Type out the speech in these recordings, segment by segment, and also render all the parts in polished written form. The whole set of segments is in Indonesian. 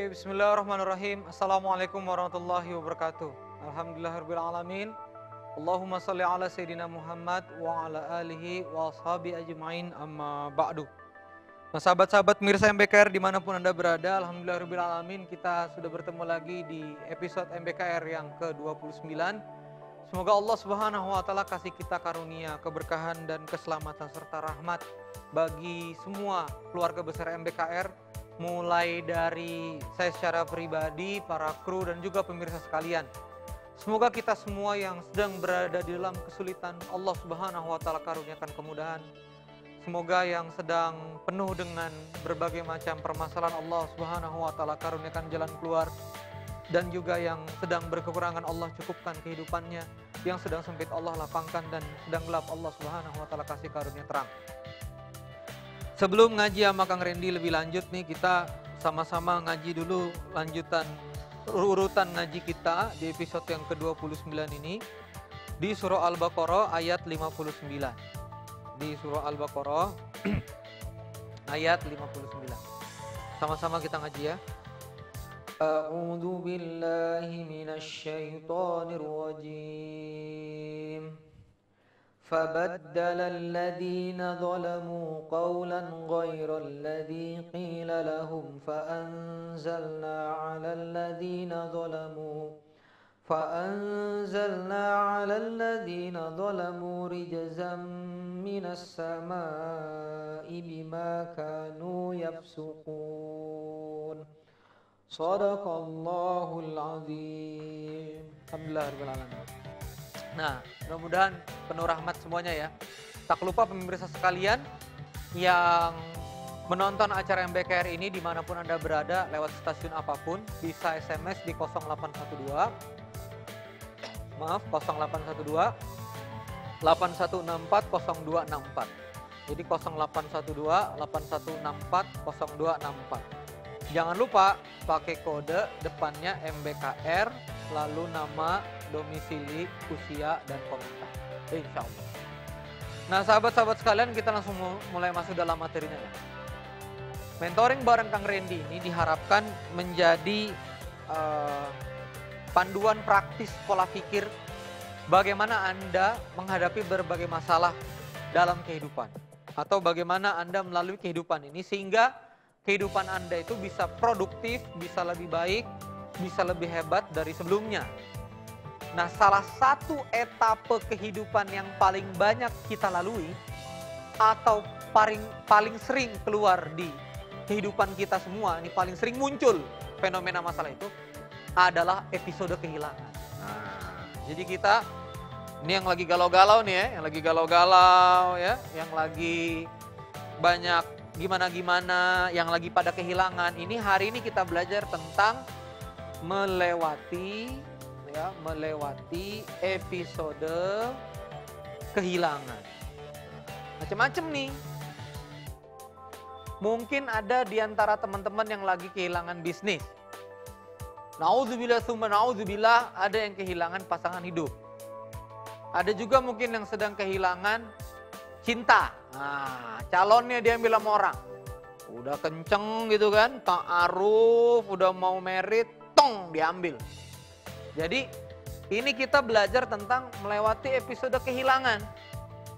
Bismillahirrahmanirrahim. Assalamualaikum warahmatullahi wabarakatuh. Alhamdulillahirrahmanirrahim. Allahumma salli ala Sayyidina Muhammad wa ala alihi wa ashabi ajma'in amma ba'du. Nah, sahabat-sahabat Mirsa MBKR dimanapun Anda berada, Alhamdulillahirrahmanirrahim, kita sudah bertemu lagi di episode MBKR yang ke-29. Semoga Allah Subhanahu wa Ta'ala kasih kita karunia, keberkahan dan keselamatan serta rahmat bagi semua keluarga besar MBKR, mulai dari saya secara pribadi, para kru dan juga pemirsa sekalian. Semoga kita semua yang sedang berada di dalam kesulitan, Allah Subhanahu wa Ta'ala karuniakan kemudahan. Semoga yang sedang penuh dengan berbagai macam permasalahan, Allah Subhanahu wa Ta'ala karuniakan jalan keluar. Dan juga yang sedang berkekurangan, Allah cukupkan kehidupannya. Yang sedang sempit, Allah lapangkan, dan sedang gelap, Allah Subhanahu wa Ta'ala kasih karunia terang. Sebelum ngaji sama Kang Randy lebih lanjut nih, kita sama-sama ngaji dulu lanjutan urutan ngaji kita di episode yang ke-29 ini di surah Al-Baqarah ayat 59. Di surah Al-Baqarah ayat 59. Sama-sama kita ngaji ya. A'udzu billahi minasy syaithanir rajim. فبدل الذين ظلموا قولا غير الذي قيل لهم فأنزلنا على الذين ظلموا رجزا من السماء بما كانوا يفسقون صدق الله العظيم. Alhamdulillahirrahmanirrahim. Nah, mudah-mudahan penuh rahmat semuanya ya. Tak lupa pemirsa sekalian yang menonton acara MBKR ini dimanapun Anda berada, lewat stasiun apapun, bisa SMS di 0812 8164 0264. Jadi 0812 8164 0264. Jangan lupa pakai kode depannya MBKR, lalu nama, domisili, usia, dan komentar. Insya Allah. Nah, sahabat-sahabat sekalian, kita langsung mulai masuk dalam materinya ya. Mentoring bareng Kang Randy ini diharapkan menjadi panduan praktis pola pikir bagaimana Anda menghadapi berbagai masalah dalam kehidupan. Atau bagaimana Anda melalui kehidupan ini sehingga kehidupan Anda itu bisa produktif, bisa lebih baik, bisa lebih hebat dari sebelumnya. Nah, salah satu etape kehidupan yang paling banyak kita lalui atau paling sering keluar di kehidupan kita semua, ini paling sering muncul fenomena masalah itu adalah episode kehilangan. Nah, jadi kita ini yang lagi galau-galau nih ya, yang lagi galau-galau ya, yang lagi banyak gimana-gimana, yang lagi pada kehilangan. Ini hari ini kita belajar tentang melewati episode kehilangan. Macam-macam nih. Mungkin ada di antara teman-teman yang lagi kehilangan bisnis. Nauzubillah summa nauzubillah, ada yang kehilangan pasangan hidup. Ada juga mungkin yang sedang kehilangan cinta. Nah, calonnya diambil sama orang. Udah kenceng gitu kan, ta'aruf, udah mau merit, tong diambil. Jadi ini kita belajar tentang melewati episode kehilangan.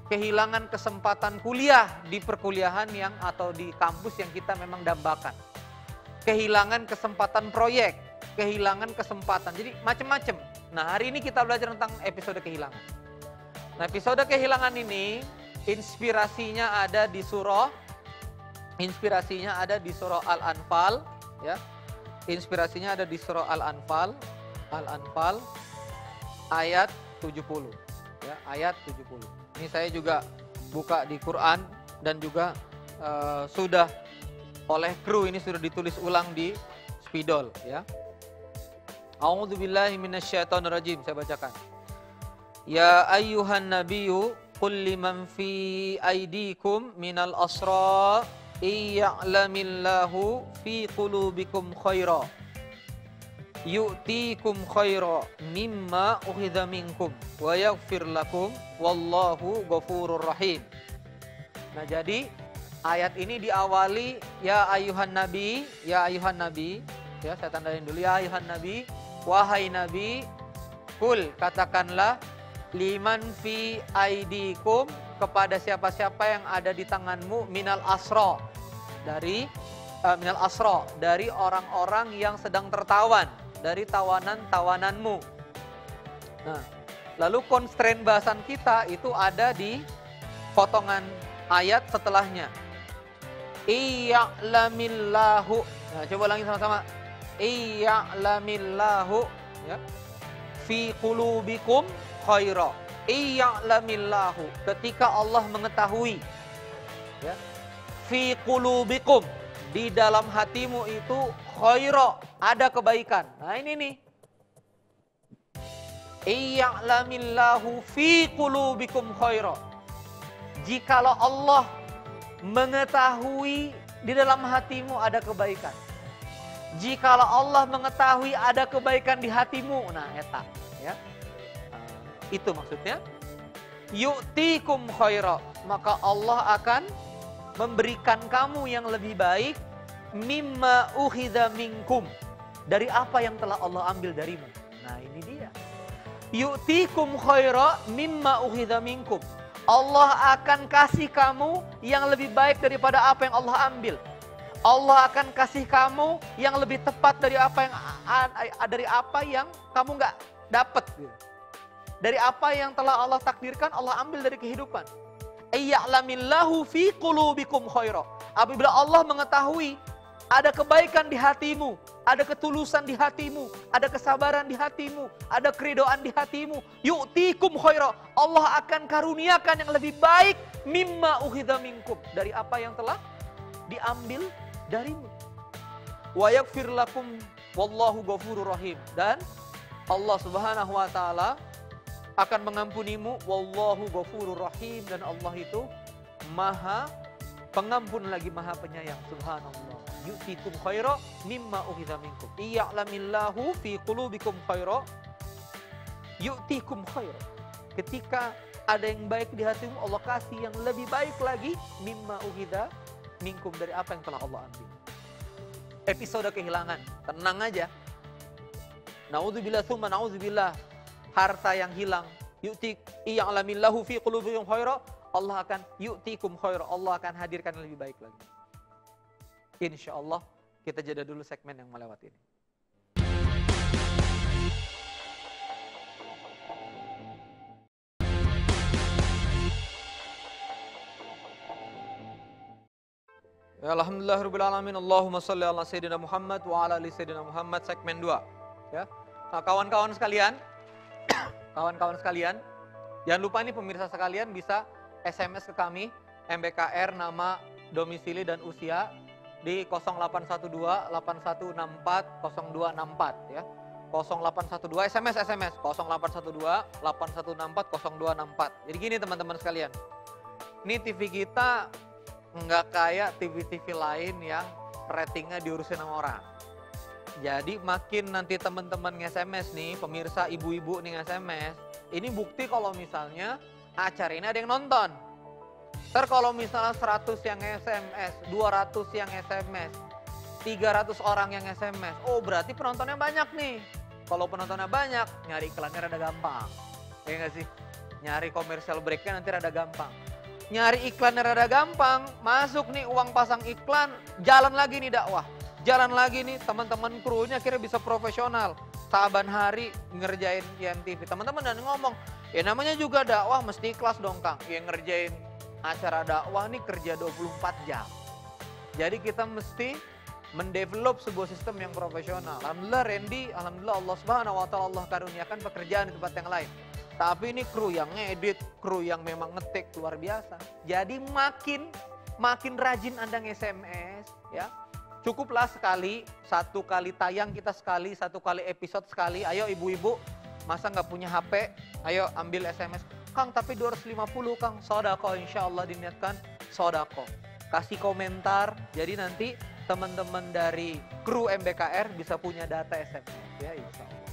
Kehilangan kesempatan kuliah di perkuliahan yang atau di kampus yang kita memang dambakan. Kehilangan kesempatan proyek, kehilangan kesempatan. Jadi macam-macam. Nah, hari ini kita belajar tentang episode kehilangan. Nah, episode kehilangan ini inspirasinya ada di surah Al-Anfal ya. Inspirasinya ada di surah Al-Anfal ayat 70 ya, ayat 70. Ini saya juga buka di Quran dan juga sudah oleh kru ini sudah ditulis ulang di spidol ya. A'udzubillahi minasyaitonirrajim, saya bacakan. Ya ayyuhan nabiyyu qul liman fi aydikum minal asra iya'lamillahu fi qulubikum khaira yu'tikum khaira mimma ukhidha minkum wa yaghfir lakum wallahu ghafurur rahim. Nah, jadi ayat ini diawali ya ayuhan nabi Ya, saya tandain dulu ya ayuhan nabi, wahai nabi, kul katakanlah liman fi aidikum kepada siapa-siapa yang ada di tanganmu minal asra dari minal asra dari orang-orang yang sedang tertawan dari tawanan-tawananmu. Nah, lalu constraint bahasan kita itu ada di potongan ayat setelahnya. Iya'lamillahu. Nah, coba ulangi sama-sama. Iya'lamillahu ya. Fi qulubikum khaira. Iya'lamillahu. Ketika Allah mengetahui ya. Fi qulubikum, di dalam hatimu itu khaira, ada kebaikan. Nah, ini nih. Iya'lamillahu fi qulubikum khaira. Jikalau Allah mengetahui di dalam hatimu ada kebaikan. Jikalau Allah mengetahui ada kebaikan di hatimu, nah eta ya. Itu maksudnya. Yu'tikum khaira, maka Allah akan memberikan kamu yang lebih baik mimma ukhidha minkum, dari apa yang telah Allah ambil darimu. Nah, ini dia. Yu'tikum khaira mimma ukhidha minkum. Allah akan kasih kamu yang lebih baik daripada apa yang Allah ambil. Allah akan kasih kamu yang lebih tepat dari apa yang kamu nggak dapat. Dari apa yang telah Allah takdirkan, Allah ambil dari kehidupan. Iya'lamillahu fi qulubikum khaira. Apabila Allah mengetahui ada kebaikan di hatimu, ada ketulusan di hatimu, ada kesabaran di hatimu, ada keridoan di hatimu, yu'tikum khaira. Allah akan karuniakan yang lebih baik mimma ukhidha minkum, dari apa yang telah diambil darimu. Wa yaghfir lakum wallahu ghafurur rahim. Dan Allah Subhanahu wa taala akan mengampunimu, wallahu ghafurur rahim, dan Allah itu Maha Pengampun lagi Maha Penyayang. Subhanallah. Yu'tikum khaira mimma ukhidha minkum. Iya'lamillahu fi qulubikum khaira yu'tikum khaira. Ketika ada yang baik di hatimu, Allah kasih yang lebih baik lagi mimma ukhidha minkum, dari apa yang telah Allah ambil. Episode kehilangan, tenang aja. Na'udzubillah tsumma na'udzubillah. Harta yang hilang, iya'lamillahu fi qulubikum khaira, Allah akan yu'tikum khaira, Allah akan hadirkan yang lebih baik lagi. Insya Allah kita jeda dulu segmen yang melewati ini. Ya, alhamdulillahirrahmanirrahim. Allahumma salli ala Sayyidina Muhammad wa ala ali Sayyidina Muhammad, segmen 2. Ya. Nah, kawan-kawan sekalian, jangan lupa ini pemirsa sekalian bisa SMS ke kami, MBKR, nama, domisili, dan usia di 0812-8164-0264 ya. 0812 SMS 0812-8164-0264. Jadi gini teman-teman sekalian, ini TV kita nggak kayak TV-TV lain yang ratingnya diurusin sama orang. Jadi makin nanti teman-teman nge-SMS nih, pemirsa ibu-ibu nih nge-SMS, ini bukti kalau misalnya acara ini ada yang nonton. Ntar kalau misalnya 100 yang SMS, 200 yang SMS, 300 orang yang SMS, oh berarti penontonnya banyak nih. Kalau penontonnya banyak, nyari iklannya rada gampang. Ya nggak sih? Nyari commercial breaknya nanti rada gampang. Nyari iklannya rada gampang, masuk nih uang pasang iklan, jalan lagi nih dakwah. Jalan lagi nih teman-teman krunya akhirnya bisa profesional. Saban hari ngerjain YNTV. Teman-teman dan ngomong, ya namanya juga dakwah mesti ikhlas dong Kang. Yang ngerjain acara dakwah nih kerja 24 jam. Jadi kita mesti mendevelop sebuah sistem yang profesional. Alhamdulillah Randy, alhamdulillah Allah Subhanahu wa taala Allah karuniakan pekerjaan di tempat yang lain. Tapi ini kru yang ngedit, kru yang memang ngetik luar biasa. Jadi makin rajin Anda nge-SMS ya. Cukuplah sekali, 1 kali tayang kita sekali, 1 kali episode sekali. Ayo ibu-ibu, masa nggak punya HP? Ayo ambil SMS. Kang tapi 250 Kang, sodako insya Allah diniatkan sodako. Kasih komentar, jadi nanti teman-teman dari kru MBKR bisa punya data SMS ya insya Allah.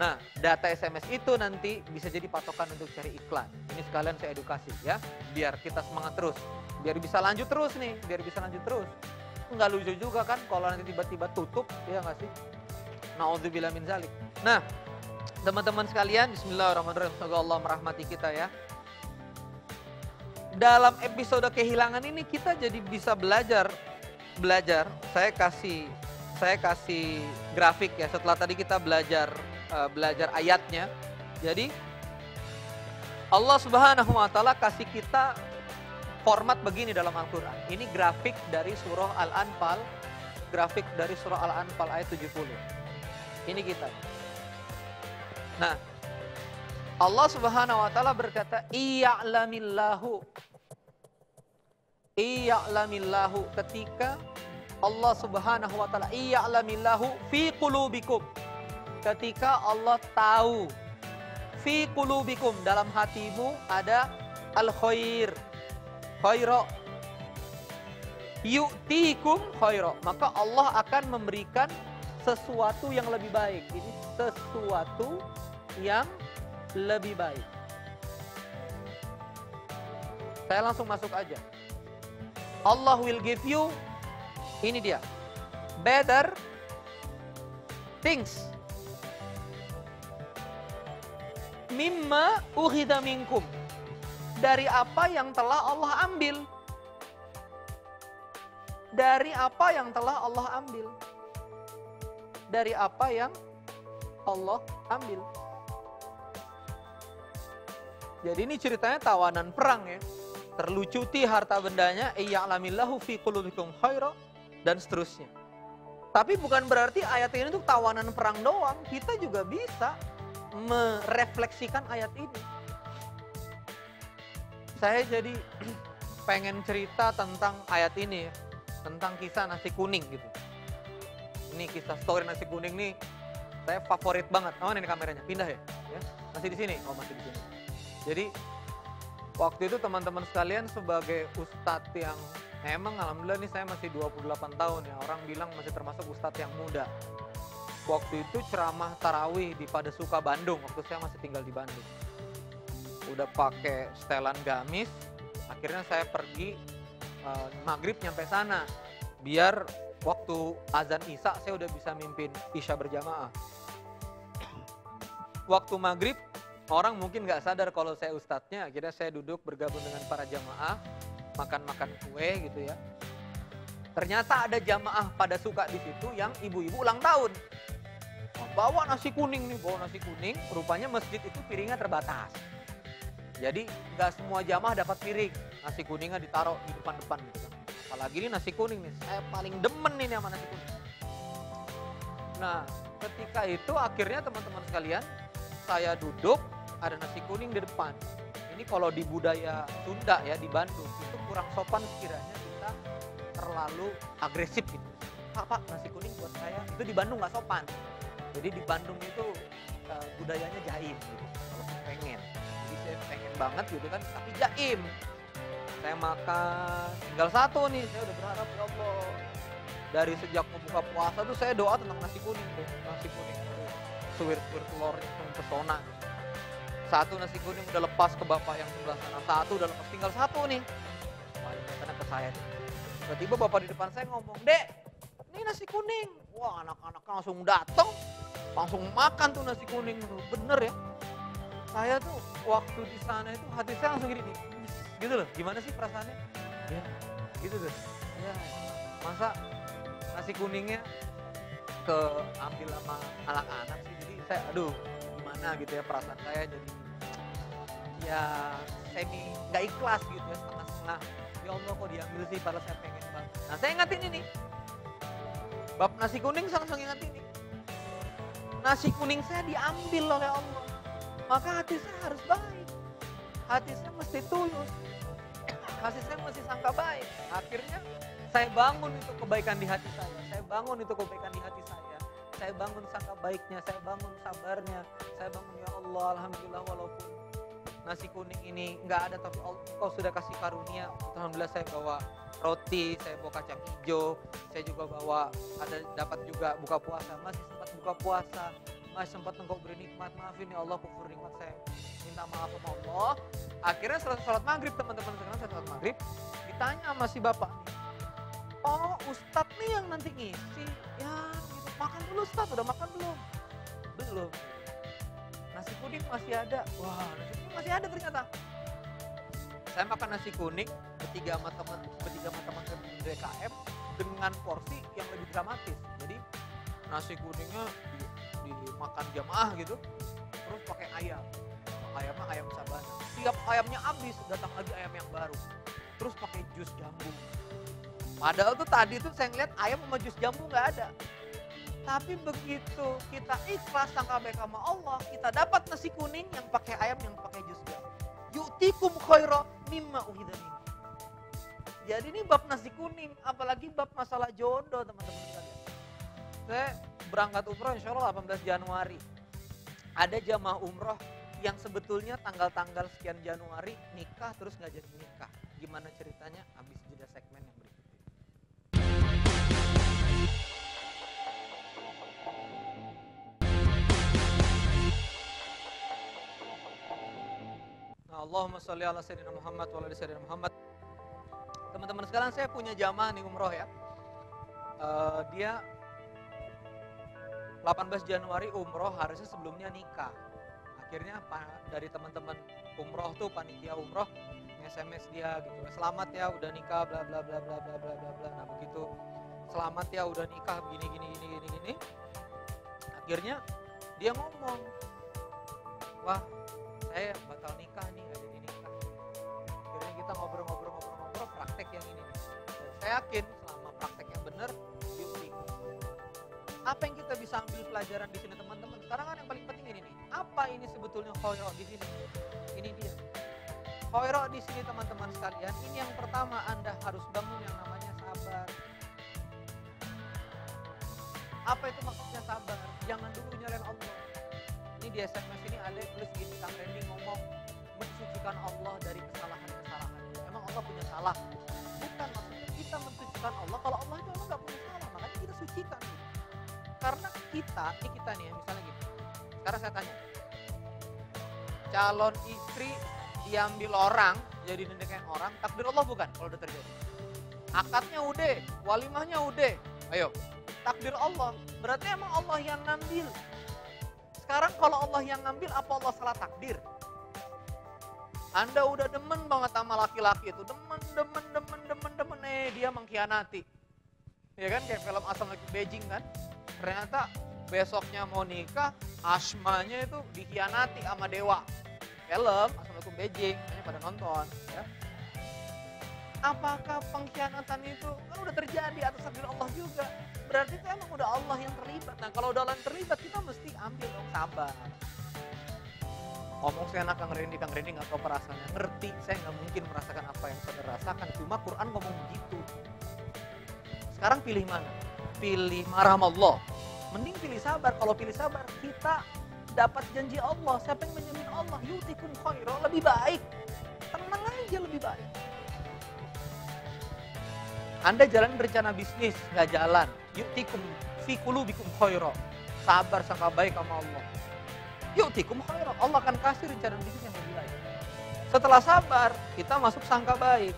Nah data SMS itu nanti bisa jadi patokan untuk cari iklan. Ini sekalian saya edukasi ya, biar kita semangat terus. Biar bisa lanjut terus nih, biar bisa lanjut terus. nggak lucu juga kan kalau nanti tiba-tiba tutup, ya nggak sih? Na'udzubillah min zalik. Nah, teman-teman sekalian, bismillahirrahmanirrahim. Semoga Allah merahmati kita ya. Dalam episode kehilangan ini kita jadi bisa belajar. Saya kasih grafik ya. Setelah tadi kita belajar ayatnya. Jadi Allah Subhanahu wa taala kasih kita format begini dalam Al-Qur'an. Ini grafik dari surah Al-Anfal, grafik dari surah Al-Anfal ayat 70. Ini kita. Nah, Allah Subhanahu wa taala berkata, "Iya'lamillahu." Iya'lamillahu, ketika Allah Subhanahu wa taala iya'lamillahu fi qulubikum. Ketika Allah tahu fi qulubikum, dalam hatimu ada al-khair. Khaira. Yu'tikum khaira. Maka Allah akan memberikan sesuatu yang lebih baik. Ini sesuatu yang lebih baik. Saya langsung masuk aja. Allah will give you, ini dia, better things. Mimma ukhidha minkum. Dari apa yang telah Allah ambil. Dari apa yang telah Allah ambil. Dari apa yang Allah ambil. Jadi ini ceritanya tawanan perang ya. Terlucuti harta bendanya, iya'lamillahu fi qulubikum khaira, dan seterusnya. Tapi bukan berarti ayat ini tuh tawanan perang doang. Kita juga bisa merefleksikan ayat ini. Saya jadi pengen cerita tentang ayat ini ya. Tentang kisah nasi kuning gitu. Ini kisah story nasi kuning nih, saya favorit banget. Oh, ini kameranya, pindah ya? Masih di sini? Oh, masih di sini. Jadi waktu itu teman-teman sekalian, sebagai ustadz yang emang alhamdulillah nih saya masih 28 tahun ya. Orang bilang masih termasuk ustadz yang muda. Waktu itu ceramah tarawih di Padesuka Bandung, waktu saya masih tinggal di Bandung. Udah pakai setelan gamis, akhirnya saya pergi maghrib nyampe sana. Biar waktu azan isya saya udah bisa mimpin isya berjamaah. Waktu maghrib, orang mungkin nggak sadar kalau saya ustadznya. Akhirnya saya duduk bergabung dengan para jamaah, makan-makan kue gitu ya. Ternyata ada jamaah pada suka di situ yang ibu-ibu ulang tahun. Bawa nasi kuning nih, bawa nasi kuning. Rupanya masjid itu piringnya terbatas. Jadi nggak semua jamaah dapat piring. Nasi kuningnya ditaruh di depan-depan gitu. Apalagi ini nasi kuning nih, saya paling demen nih sama nasi kuning. Nah, ketika itu akhirnya teman-teman sekalian, saya duduk, ada nasi kuning di depan. Ini kalau di budaya Sunda ya, di Bandung, itu kurang sopan sekiranya kita terlalu agresif gitu. Pak, nasi kuning buat saya. Itu di Bandung nggak sopan. Jadi di Bandung itu budayanya jaim gitu, kalau pengen. Jadi saya pengen banget gitu kan, tapi jaim. Saya makan, tinggal satu nih, saya udah berharap, ya Allah. Dari sejak membuka puasa tuh saya doa tentang nasi kuning tuh. Nasi kuning tuh, suwir-suwir telurnya tuh pesona. Satu nasi kuning udah lepas ke bapak yang sebelah sana, satu udah lepas, tinggal satu nih. Paling karena ke saya. Tiba-tiba bapak di depan saya ngomong, "Dek, ini nasi kuning." Wah, anak-anak langsung datang, langsung makan tuh nasi kuning tuh. Bener ya. Saya tuh waktu di sana itu hati saya langsung gini, gitu loh. Gimana sih perasaannya? Ya, gitu tuh. Ya, masa nasi kuningnya keambil sama anak-anak sih. Jadi saya, aduh, gimana gitu ya perasaan saya, jadi ya semi nggak ikhlas gitu ya, setengah-setengah. Ya Allah, kok diambil sih, padahal saya pengen banget. Nah, saya ingat ini nih. Bab nasi kuning saya langsung ingat ini. Nasi kuning saya diambil oleh Allah. Maka hati saya harus baik. Hati saya mesti tulus. Hati saya mesti sangka baik. Akhirnya saya bangun itu kebaikan di hati saya. Saya bangun itu kebaikan di hati saya. Saya bangun sangka baiknya. Saya bangun sabarnya. Saya bangun, ya Allah, alhamdulillah, walaupun nasi kuning ini nggak ada, tapi Engkau sudah kasih karunia. Alhamdulillah saya bawa roti, saya bawa kacang hijau, saya juga bawa, dapat juga buka puasa, masih sempat buka puasa, masih sempat Engkau beri nikmat. Maafin ya Allah, kufur nikmat saya, minta maaf sama Allah. Akhirnya setelah sholat maghrib, teman-teman sekarang saya sholat maghrib, ditanya sama si bapak nih, Oh, Ustadz nih yang nanti ngisi. Ya, gitu. Makan dulu Ustadz, udah makan belum? Belum. Nasi kuning masih ada. Wah, nasi kuning masih ada ternyata. Saya makan nasi kuning bertiga sama teman DKM dengan porsi yang lebih dramatis. Jadi nasi kuningnya dimakan jamaah gitu, terus pakai ayam. Ayamnya ayam sabana. Siap ayamnya habis, datang lagi ayam yang baru. Terus pakai jus jambu. Padahal tuh tadi tuh saya ngeliat ayam sama jus jambu nggak ada. Tapi begitu kita ikhlas sangka baik sama Allah, kita dapat nasi kuning yang pakai ayam yang pakai jus jambu. Yu'tikum khaira mimma uhida minkum. Jadi ini bab nasi kuning, apalagi bab masalah jodoh teman-teman sekalian. Saya berangkat umroh insya Allah 18 Januari. Ada jamaah umroh yang sebetulnya tanggal-tanggal sekian Januari nikah terus nggak jadi nikah. Gimana ceritanya? Habis jeda segmen yang berikut ini. Nah, Allahumma sholli ala sayyidina Muhammad wa ala sayyidina Muhammad. Teman-teman sekalian, saya punya jamaah nih umroh ya. Dia 18 Januari umroh, harusnya sebelumnya nikah. Akhirnya dari teman-teman umroh tuh, panitia umroh SMS dia gitu, selamat ya udah nikah bla bla bla bla bla bla bla bla. Nah begitu selamat ya udah nikah gini. Akhirnya dia ngomong, wah saya batal nikah nih, gak jadi nikah. Akhirnya kita ngobrol praktek yang ini nih. Dan saya yakin selama praktek yang benar, apa yang kita bisa ambil pelajaran di sini teman-teman? Sekarang kan yang paling penting ini nih. Apa ini sebetulnya khaira di sini? Ini dia. Khaira di sini teman-teman sekalian. Ini yang pertama, Anda harus bangun yang namanya sabar. Apa itu maksudnya sabar? Jangan dulu nyalain Allah. Ini di SMS ini ada yang tulis gini, Kang Randy ngomong mensucikan Allah dari kesalahan-kesalahan. Emang Allah punya salah? Bukan, maksudnya kita mensucikan Allah. Kalau Allah itu emang gak punya salah, makanya kita sucikan. Karena kita nih ya, misalnya gitu. Sekarang saya tanya, calon istri diambil orang, jadi nikahin orang, takdir Allah bukan kalau udah terjadi. Akadnya udah, walimahnya udah, ayo, takdir Allah. Berarti emang Allah yang ngambil. Sekarang kalau Allah yang ngambil, apa Allah salah takdir? Anda udah demen banget sama laki-laki itu, demen, dia mengkhianati. Ya kan, kayak film Assalamualaikum Beijing kan. Ternyata besoknya mau nikah, asmanya itu dikhianati sama dewa. Film Assalamualaikum Beijing, hanya pada nonton. Ya. Apakah pengkhianatan itu kan udah terjadi atas takdir Allah juga? Berarti itu emang udah Allah yang terlibat. Nah kalau udah Allah yang terlibat, kita mesti ambil dong, sabar. Ngomong saya anak Kang Randy gak tahu perasaannya. Ngerti, saya gak mungkin merasakan apa yang saudara rasakan. Cuma Quran ngomong begitu. Sekarang pilih mana? Pilih marah sama Allah. Mending pilih sabar. Kalau pilih sabar, kita dapat janji Allah. Siapa yang menjamin Allah? Yu'tikum khaira, lebih baik. Tenang aja, lebih baik. Anda jalan berencana bisnis, gak jalan. Yu'tikum fi qulubikum khaira. Sabar sangka baik sama Allah. Yu'tikum khaira. Allah akan kasih rencana bisnis yang lebih baik. Setelah sabar, kita masuk sangka baik.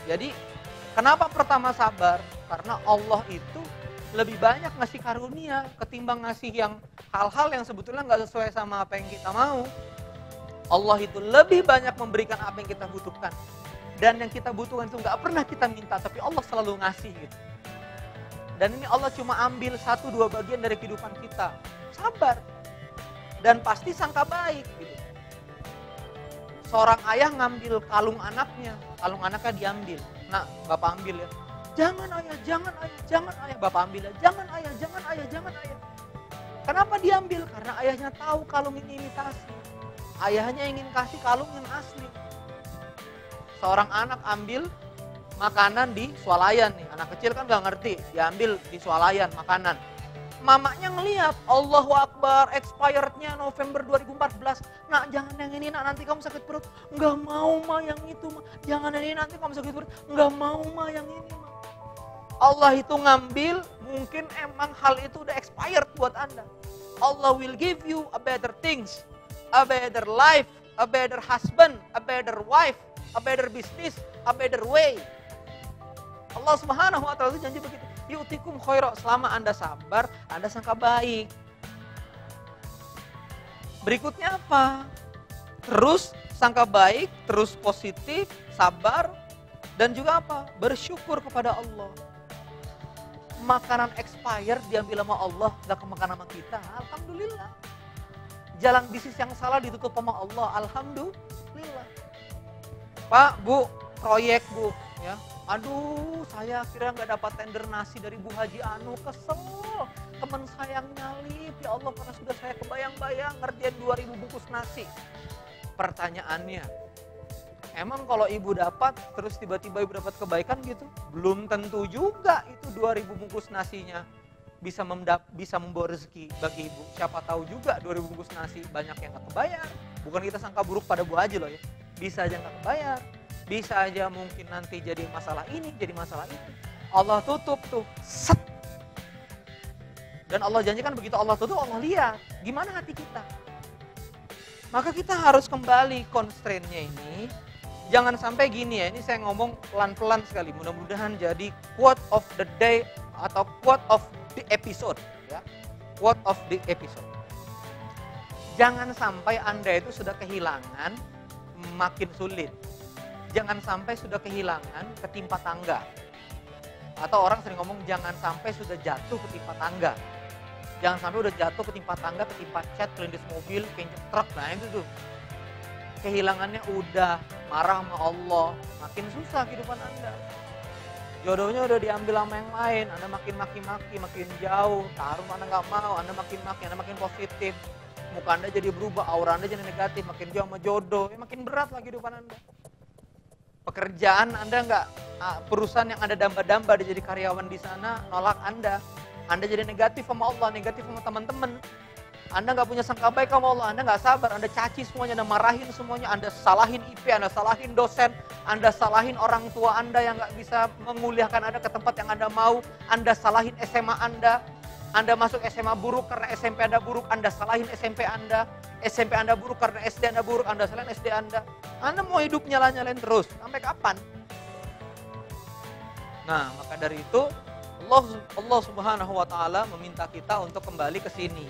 Jadi, kenapa pertama sabar? Karena Allah itu lebih banyak ngasih karunia ketimbang ngasih yang hal-hal yang sebetulnya nggak sesuai sama apa yang kita mau. Allah itu lebih banyak memberikan apa yang kita butuhkan. Dan yang kita butuhkan itu nggak pernah kita minta, tapi Allah selalu ngasih gitu. Dan ini Allah cuma ambil 1-2 bagian dari kehidupan kita. Sabar. Dan pasti sangka baik gitu. Seorang ayah ngambil kalung anaknya diambil. Nah, bapak ambil ya. Jangan ayah, bapak ambil ya. Jangan ayah. Kenapa diambil? Karena ayahnya tahu kalung ini imitasi. Ayahnya ingin kasih kalung yang asli. Seorang anak ambil makanan di swalayan nih. Anak kecil kan gak ngerti, diambil di swalayan makanan. Mamanya ngelihat, Allahu Akbar, expirednya November 2014. Nak, jangan yang ini, nak, nanti kamu sakit perut. Enggak mau, ma, yang itu, ma. Jangan yang ini, nanti kamu sakit perut. Enggak mau, ma, yang ini, ma. Allah itu ngambil, mungkin emang hal itu udah expired buat Anda. Allah will give you a better things, a better life, a better husband, a better wife. a better business, a better way. Allah Subhanahu wa taala janji begitu. Yu'tikum khaira, selama Anda sabar, Anda sangka baik. Berikutnya apa? Terus sangka baik, terus positif, sabar, dan juga apa? Bersyukur kepada Allah. Makanan expired diambil sama Allah, gak kemakan sama kita, alhamdulillah. Jalan bisnis yang salah ditutup sama Allah, alhamdulillah. Pak, Bu, proyek Bu, ya. Aduh, saya akhirnya nggak dapat tender nasi dari Bu Haji Anu, kesel. Teman saya yang nyalip, ya Allah, karena sudah saya kebayang-bayang ngerjain 2000 bungkus nasi. Pertanyaannya, emang kalau ibu dapat, terus tiba-tiba ibu dapat kebaikan gitu? Belum tentu juga itu 2000 bungkus nasinya bisa membawa rezeki bagi ibu. Siapa tahu juga 2000 bungkus nasi banyak yang nggak kebayar. Bukan kita sangka buruk pada Bu Haji loh ya. Bisa aja nggak kebayar. Bisa aja mungkin nanti jadi masalah ini, jadi masalah itu. Allah tutup tuh, set. Dan Allah janjikan begitu Allah tutup, Allah lihat gimana hati kita. Maka kita harus kembali constraint-nya ini. Jangan sampai gini ya, ini saya ngomong pelan-pelan sekali. Mudah-mudahan jadi quote of the day atau quote of the episode. Ya. Quote of the episode. Jangan sampai Anda itu sudah kehilangan, makin sulit. Jangan sampai sudah kehilangan, ketimpa tangga. Atau orang sering ngomong jangan sampai sudah jatuh ketimpa tangga. Jangan sampai udah jatuh ketimpa tangga, ketimpa cat, kelindes mobil, kelindes truk. Nah itu tuh. Kehilangannya udah, marah sama Allah. Makin susah kehidupan Anda. Jodohnya udah diambil sama yang lain. Anda makin maki-maki, makin jauh. Taruh Anda nggak mau, Anda makin maki, Anda makin positif. Muka Anda jadi berubah, aura Anda jadi negatif, makin jauh sama jodoh. Makin berat lagi kehidupan Anda. Pekerjaan Anda nggak, perusahaan yang Anda damba-damba dia jadi karyawan di sana, nolak Anda. Anda jadi negatif sama Allah, negatif sama teman-teman. Anda nggak punya sangka baik sama Allah, Anda nggak sabar, Anda caci semuanya, Anda marahin semuanya, Anda salahin IP, Anda salahin dosen, Anda salahin orang tua Anda yang nggak bisa menguliahkan Anda ke tempat yang Anda mau, Anda salahin SMA Anda masuk SMA buruk karena SMP Anda buruk, Anda salahin SMP Anda buruk karena SD Anda buruk, Anda salahin SD Anda mau hidup nyala-nyalain terus, sampai kapan? Nah, maka dari itu, Allah Subhanahu wa taala meminta kita untuk kembali ke sini.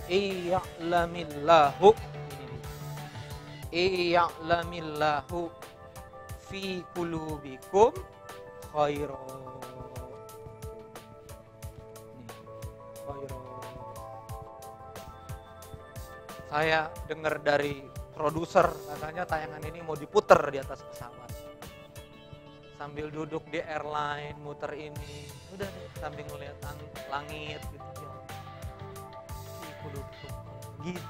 Iya'lamillahu fi qulubikum khairan. Saya dengar dari produser katanya tayangan ini mau diputer di atas pesawat. Sambil duduk di airline, muter ini, udah deh, sambil ngeliat langit gitu ya. Gitu,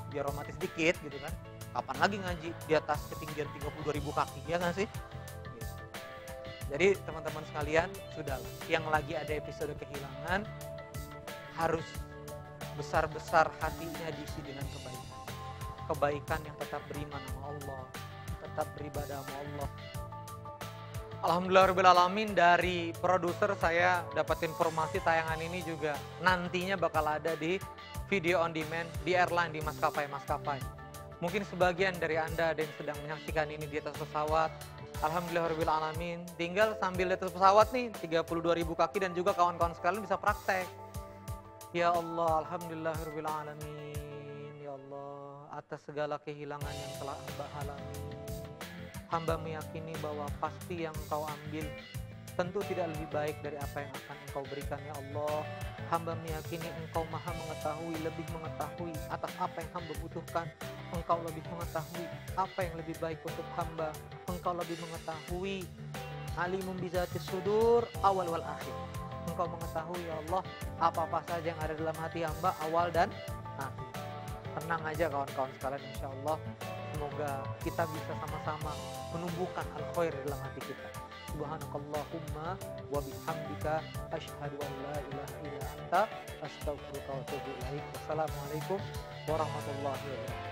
biar romantis dikit gitu kan. Kapan lagi ngaji di atas ketinggian 32.000 kaki, ya nggak sih? Gitu. Jadi teman-teman sekalian, sudahlah. Yang lagi ada episode kehilangan, harus besar-besar hatinya diisi dengan kebaikan. Kebaikan yang tetap beriman sama Allah, tetap beribadah sama Allah. Alhamdulillahirrahmanirrahim, dari produser saya dapat informasi tayangan ini juga nantinya bakal ada di video on demand di airline, di maskapai-maskapai. Mungkin sebagian dari Anda ada yang sedang menyaksikan ini di atas pesawat. Alhamdulillahirrahmanirrahim, tinggal sambil di atas pesawat nih 32.000 kaki dan juga kawan-kawan sekalian bisa praktek. Ya Allah, alhamdulillahirrahmanirrahim. Ya Allah, atas segala kehilangan yang telah Hamba alami, Hamba meyakini bahwa pasti yang Engkau ambil tentu tidak lebih baik dari apa yang akan Engkau berikan, ya Allah. Hamba meyakini Engkau maha mengetahui, lebih mengetahui atas apa yang hamba butuhkan. Engkau lebih mengetahui apa yang lebih baik untuk hamba. Engkau lebih mengetahui, alimun bizatis sudur awal wal akhir. Engkau mengetahui, ya Allah, apa-apa saja yang ada dalam hati hamba, awal dan akhir. Tenang aja kawan-kawan sekalian, insya Allah. Semoga kita bisa sama-sama menumbuhkan al-khair dalam hati kita. Subhanakallahumma wa bihamdika asyhadu an la ilaha illa anta astaghfiruka wa atubu ilaik. Wassalamualaikum warahmatullahi wabarakatuh.